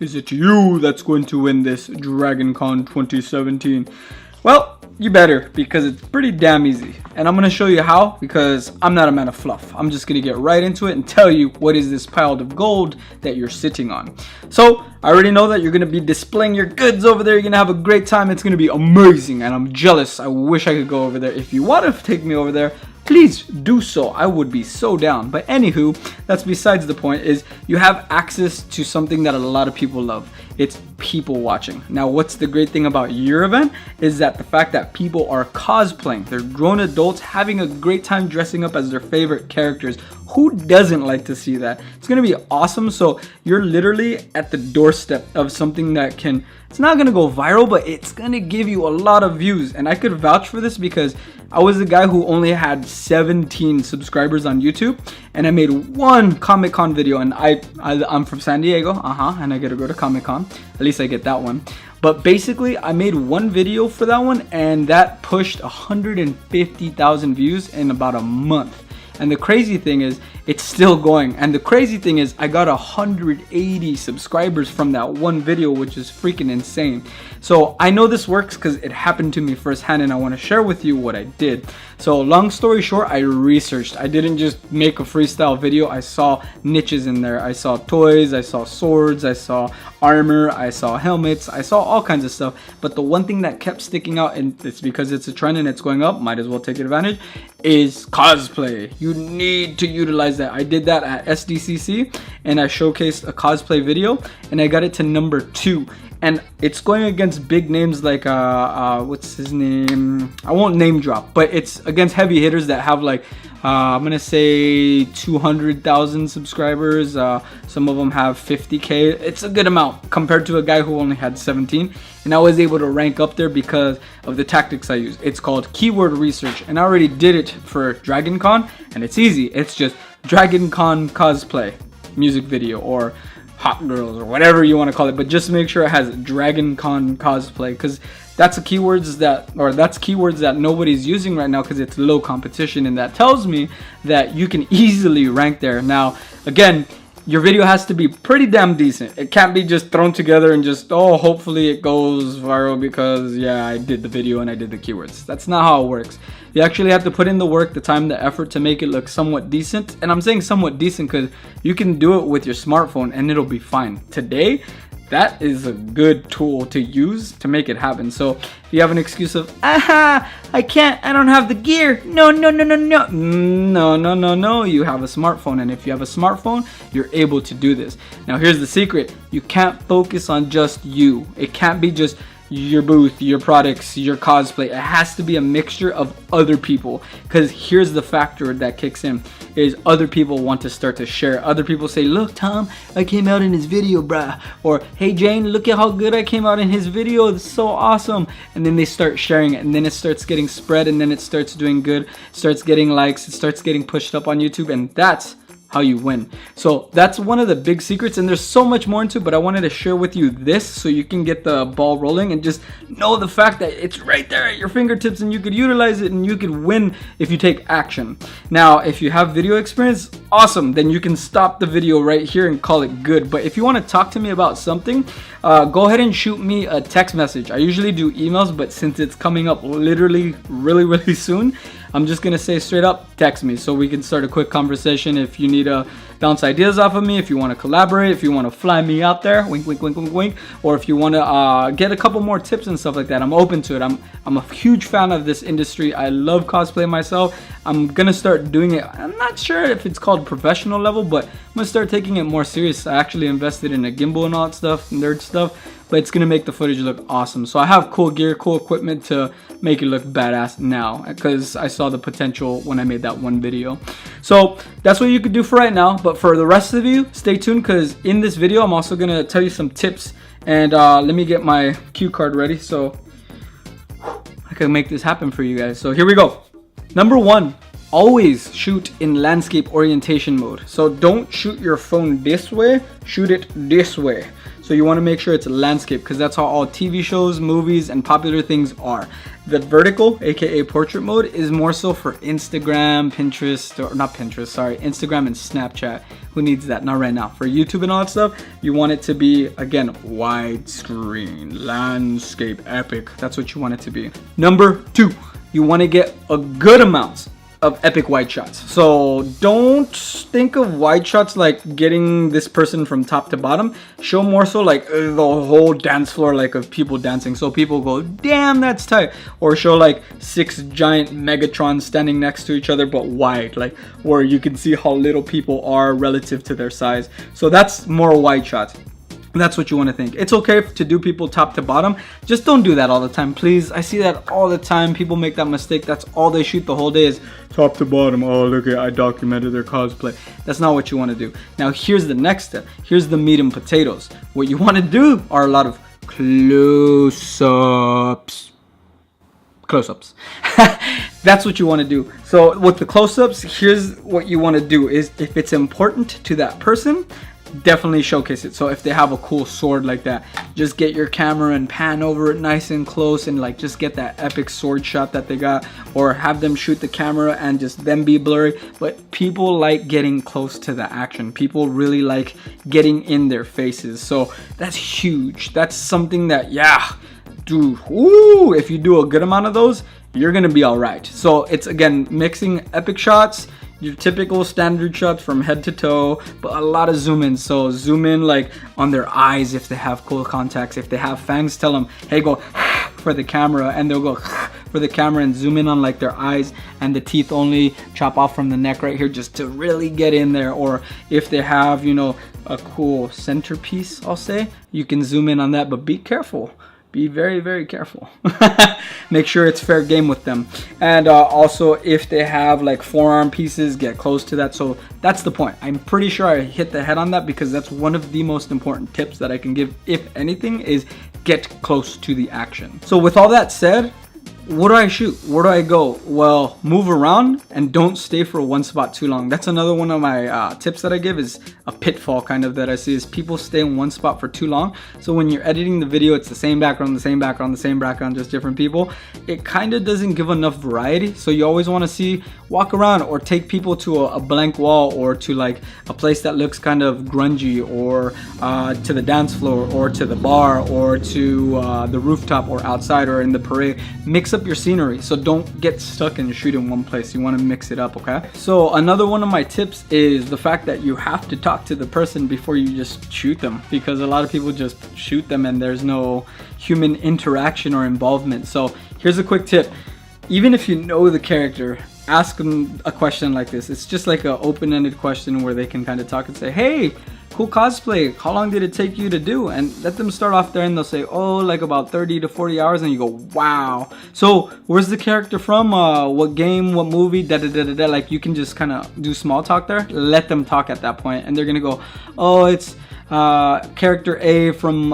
Is it you that's going to win this DragonCon 2017? Well, you better, because it's pretty damn easy. And I'm going to show you how, because I'm not a man of fluff. I'm just going to get right into it and tell you what is this pile of gold that you're sitting on. So, I already know that you're going to be displaying your goods over there. You're going to have a great time. It's going to be amazing. And I'm jealous. I wish I could go over there. If you want to take me over there, please do so. I would be so down. But anywho, that's besides the point. Is you have access to something that a lot of people love. It's people watching. Now, what's the great thing about your event is that the fact that people are cosplaying. They're grown adults having a great time dressing up as their favorite characters. Who doesn't like to see that? It's gonna be awesome. So you're literally at the doorstep of something that can, it's not gonna go viral, but it's gonna give you a lot of views. And I could vouch for this because I was a guy who only had 17 subscribers on YouTube, and I made one Comic-Con video, and I'm from San Diego, and I get to go to Comic-Con. At least I get that one. But basically, I made one video for that one, and that pushed 150,000 views in about a month. And the crazy thing is, it's still going. And the crazy thing is, I got 180 subscribers from that one video, which is freaking insane. So I know this works because it happened to me firsthand, and I want to share with you what I did. So long story short, I researched. I didn't just make a freestyle video. I saw niches in there. I saw toys, I saw swords, I saw armor, I saw helmets, I saw all kinds of stuff. But the one thing that kept sticking out, and it's because it's a trend and it's going up, might as well take advantage, is cosplay. You need to utilize that. I did that at SDCC, and I showcased a cosplay video, and I got it to number 2. And it's going against big names like what's his name? I won't name drop, but it's against heavy hitters that have like I'm gonna say 200,000 subscribers. Some of them have 50K. It's a good amount compared to a guy who only had 17. And I was able to rank up there because of the tactics I used. It's called keyword research, and I already did it for DragonCon, and it's easy. It's just DragonCon cosplay music video, or hot girls, or whatever you want to call it, but just make sure it has DragonCon cosplay, because that's keywords that nobody's using right now because it's low competition, and that tells me that you can easily rank there. Now, again, your video has to be pretty damn decent. It can't be just thrown together and just, oh, hopefully it goes viral because, yeah, I did the video and I did the keywords. That's not how it works. You actually have to put in the work, the time, the effort to make it look somewhat decent. And I'm saying somewhat decent because you can do it with your smartphone and it'll be fine. Today, that is a good tool to use to make it happen. So if you have an excuse of, I can't, I don't have the gear. No. You have a smartphone, and if you have a smartphone, you're able to do this. Now here's the secret. You can't focus on just you. It can't be just your booth, your products, your cosplay. It has to be a mixture of other people, because here's the factor that kicks in is other people want to start to share. Other people say, look Tom, I came out in his video, bruh, or hey Jane, look at how good I came out in his video, it's so awesome. And then they start sharing it, and then it starts getting spread, and then it starts doing good, it starts getting likes, it starts getting pushed up on YouTube, and that's how you win. So that's one of the big secrets, and there's so much more into it, but I wanted to share with you this so you can get the ball rolling and just know the fact that it's right there at your fingertips, and you could utilize it and you could win if you take action. Now, if you have video experience, awesome, then you can stop the video right here and call it good. But if you want to talk to me about something, go ahead and shoot me a text message. I usually do emails, but since it's coming up literally really soon, I'm just gonna say straight up, text me so we can start a quick conversation. If you need to bounce ideas off of me, if you want to collaborate, if you want to fly me out there, wink, or if you want to get a couple more tips and stuff like that, I'm open to it. I'm a huge fan of this industry. I love cosplay myself. I'm gonna start doing it. I'm not sure if it's called professional level, but I'm gonna start taking it more serious. I actually invested in a gimbal and all that stuff, nerd stuff, but it's gonna make the footage look awesome. So I have cool gear, cool equipment to make it look badass now, because I saw the potential when I made that one video. So that's what you could do for right now, but for the rest of you, stay tuned, because in this video I'm also gonna tell you some tips. And let me get my cue card ready so I can make this happen for you guys. So here we go. Number 1, always shoot in landscape orientation mode. So don't shoot your phone this way, shoot it this way. So you want to make sure it's a landscape, because that's how all TV shows, movies, and popular things are. The vertical, aka portrait mode, is more so for Instagram, Pinterest, or not Pinterest, sorry, Instagram and Snapchat. Who needs that? Not right now. For YouTube and all that stuff, you want it to be, again, widescreen, landscape, epic. That's what you want it to be. Number 2, you want to get a good amount of epic wide shots. So don't think of wide shots like getting this person from top to bottom. Show more so like the whole dance floor, like of people dancing, so people go, damn, that's tight. Or show like 6 giant Megatrons standing next to each other, but wide, like where you can see how little people are relative to their size. So that's more wide shots. That's what you want to think. It's okay to do people top to bottom. Just don't do that all the time, please. I see that all the time. People make that mistake. That's all they shoot the whole day is top to bottom. Oh, look at, I documented their cosplay. That's not what you want to do. Now, here's the next step. Here's the meat and potatoes. What you want to do are a lot of close-ups. Close-ups. That's what you want to do. So with the close-ups, here's what you want to do is, if it's important to that person, definitely showcase it. So if they have a cool sword like that, just get your camera and pan over it nice and close, and like just get that epic sword shot that they got, or have them shoot the camera and just them be blurry. But people like getting close to the action. People really like getting in their faces. So that's huge. That's something that, yeah, dude, ooh, if you do a good amount of those, you're gonna be all right. So it's, again, mixing epic shots, your typical standard shots from head to toe, but a lot of zoom in. So zoom in like on their eyes if they have cool contacts. If they have fangs, tell them, hey, go for the camera, and they'll go for the camera, and zoom in on like their eyes and the teeth only. Chop off from the neck right here just to really get in there. Or if they have, you know, a cool centerpiece, I'll say, you can zoom in on that, but be careful. Be very, very careful. Make sure it's fair game with them. And also, if they have like forearm pieces, get close to that. So that's the point. I'm pretty sure I hit the head on that, because that's one of the most important tips that I can give, if anything, is get close to the action. So with all that said, what do I shoot? Where do I go? Well, move around and don't stay for one spot too long. That's another one of my tips that I give, is a pitfall kind of that I see, is people stay in one spot for too long. So when you're editing the video, it's the same background, the same background, the same background, just different people. It kind of doesn't give enough variety. So you always want to see, walk around, or take people to a blank wall, or to like a place that looks kind of grungy, or to the dance floor, or to the bar, or to the rooftop, or outside, or in the parade. Mix up your scenery, so don't get stuck and shoot in one place. You want to mix it up, okay? So another one of my tips is the fact that you have to talk to the person before you just shoot them, because a lot of people just shoot them and there's no human interaction or involvement. So here's a quick tip. Even if you know the character, ask them a question like this. It's just like an open-ended question where they can kind of talk and say, hey, cool cosplay, how long did it take you to do? And let them start off there, and they'll say, oh, like about 30 to 40 hours. And you go, wow. So where's the character from? What game, what movie, da da da da da. Like, you can just kind of do small talk there. Let them talk at that point, and they're gonna go, oh, it's character A from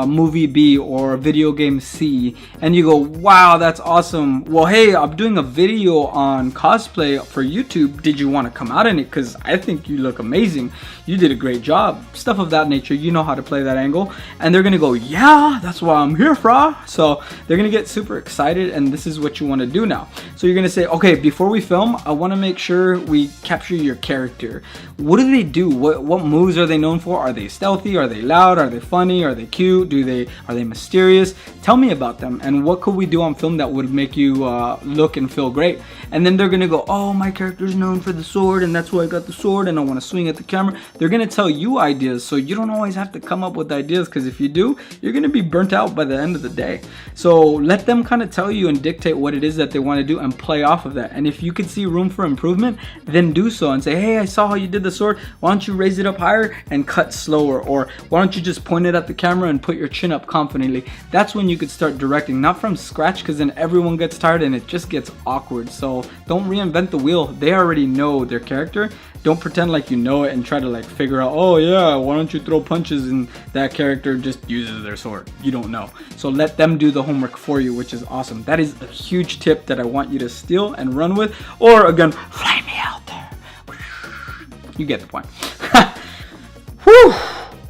movie B or video game C. And you go, wow, that's awesome. Well, hey, I'm doing a video on cosplay for YouTube. Did you want to come out in it? Because I think you look amazing. You did a great job. Stuff of that nature. You know how to play that angle. And they're gonna go, yeah, that's why I'm here, fra. So they're gonna get super excited, and this is what you want to do now. So you're gonna say, okay, before we film, I want to make sure we capture your character. What do they do? What moves are they known for? Are they stealthy? Are they loud? Are they funny? Are they cute? Are they mysterious? Tell me about them, and what could we do on film that would make you look and feel great? And then they're gonna go, oh, my character's known for the sword, and that's why I got the sword, and I want to swing at the camera. They're gonna tell you ideas, so you don't always have to come up with ideas, because if you do, you're gonna be burnt out by the end of the day. So let them kind of tell you and dictate what it is that they want to do, and play off of that. And if you could see room for improvement, then do so, and say, hey, I saw how you did the sword. Why don't you raise it up higher and cut slower? Or why don't you just point it at the camera and put your chin up confidently? That's when you could start directing, not from scratch, because then everyone gets tired and it just gets awkward. So don't reinvent the wheel. They already know their character. Don't pretend like you know it and try to like figure out, oh yeah, why don't you throw punches and that character just uses their sword. You don't know. So let them do the homework for you, which is awesome. That is a huge tip that I want you to steal and run with, or again, fly me out there. You get the point. Whew.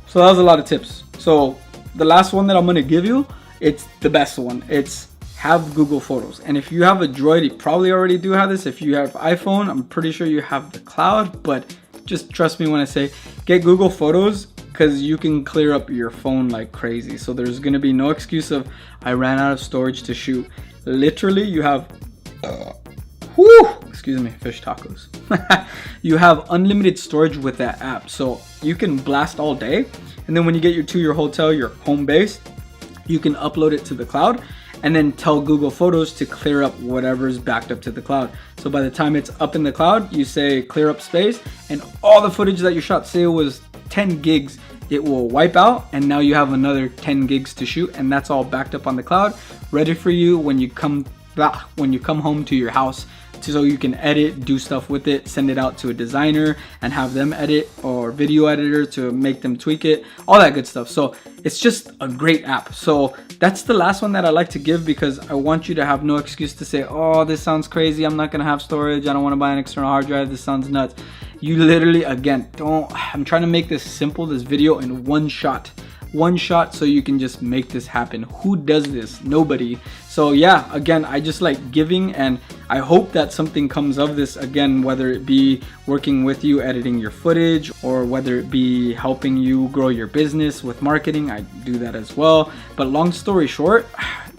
So that was a lot of tips. So the last one that I'm gonna give you, it's the best one. It's have Google Photos. And if you have a Droid, you probably already do have this. If you have iPhone, I'm pretty sure you have the cloud, but just trust me when I say get Google Photos, because you can clear up your phone like crazy. So there's gonna be no excuse of I ran out of storage to shoot. Literally, you have excuse me, fish tacos. You have unlimited storage with that app, so you can blast all day, and then when you get to your hotel, your home base, you can upload it to the cloud and then tell Google Photos to clear up whatever's backed up to the cloud. So by the time it's up in the cloud, you say clear up space, and all the footage that you shot, say it was 10 gigs, it will wipe out, and now you have another 10 gigs to shoot, and that's all backed up on the cloud, ready for you when you come home to your house, so you can edit, do stuff with it, send it out to a designer and have them edit, or video editor to make them tweak it, all that good stuff. So it's just a great app. So that's the last one that I like to give, because I want you to have no excuse to say, oh, this sounds crazy, I'm not gonna have storage, I don't want to buy an external hard drive, this sounds nuts. You literally, again, I'm trying to make this simple, this video, in one shot, so you can just make this happen. Who does this? Nobody. So yeah, again, I just like giving, and I hope that something comes of this, again, whether it be working with you editing your footage, or whether it be helping you grow your business with marketing. I do that as well. But long story short,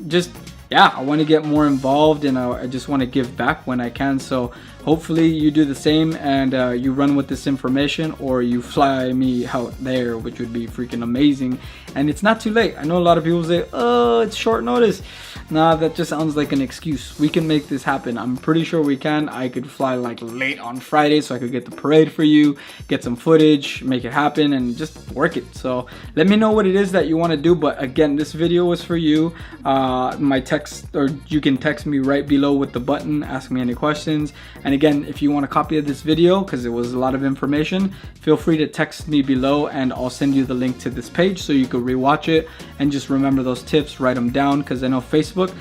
just yeah, I want to get more involved, and I just want to give back when I can. So hopefully you do the same, and you run with this information, or you fly me out there, which would be freaking amazing. And it's not too late. I know a lot of people say, oh, it's short notice. Nah, that just sounds like an excuse. We can make this happen. I'm pretty sure we can. I could fly like late on Friday so I could get the parade for you, get some footage, make it happen, and just work it. So let me know what it is that you want to do. But again, this video was for you. My text, or you can text me right below with the button, ask me any questions. And again, if you want a copy of this video, because it was a lot of information, feel free to text me below, and I'll send you the link to this page so you could rewatch it and just remember those tips, write them down, because I know Facebook,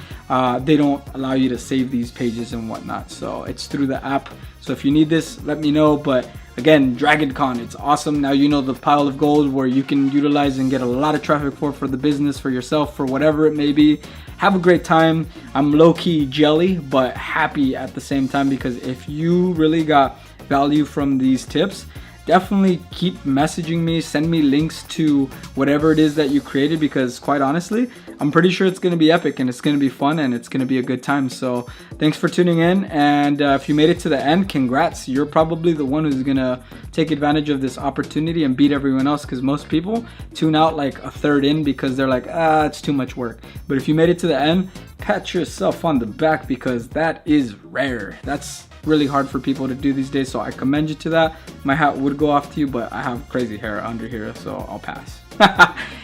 they don't allow you to save these pages and whatnot, so it's through the app. So if you need this, let me know. But again, Dragon Con, it's awesome. Now you know the pile of gold where you can utilize and get a lot of traffic for the business, for yourself, for whatever it may be. Have a great time. I'm low-key jelly, but happy at the same time, because if you really got value from these tips, definitely keep messaging me, send me links to whatever it is that you created, because quite honestly, I'm pretty sure it's going to be epic, and it's going to be fun, and it's going to be a good time. So thanks for tuning in, and if you made it to the end, congrats. You're probably the one who's going to take advantage of this opportunity and beat everyone else, because most people tune out like a third in because they're like, it's too much work. But if you made it to the end, pat yourself on the back, because that is rare. That's really hard for people to do these days, so I commend you to that. My hat would go off to you, but I have crazy hair under here, so I'll pass.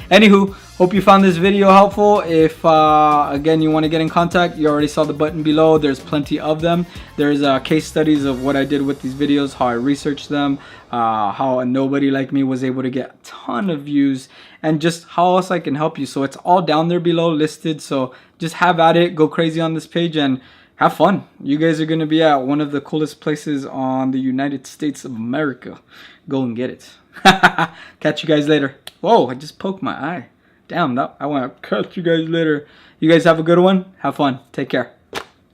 Anywho, hope you found this video helpful. If again you want to get in contact, you already saw the button below. There's plenty of them. There's case studies of what I did with these videos, how I researched them, how a nobody like me was able to get a ton of views, and just how else I can help you. So it's all down there below listed, so just have at it, go crazy on this page, and have fun. You guys are going to be at one of the coolest places on the United States of America. Go and get it. Catch you guys later. Whoa, I just poked my eye. Damn, I want to catch you guys later. You guys have a good one. Have fun. Take care.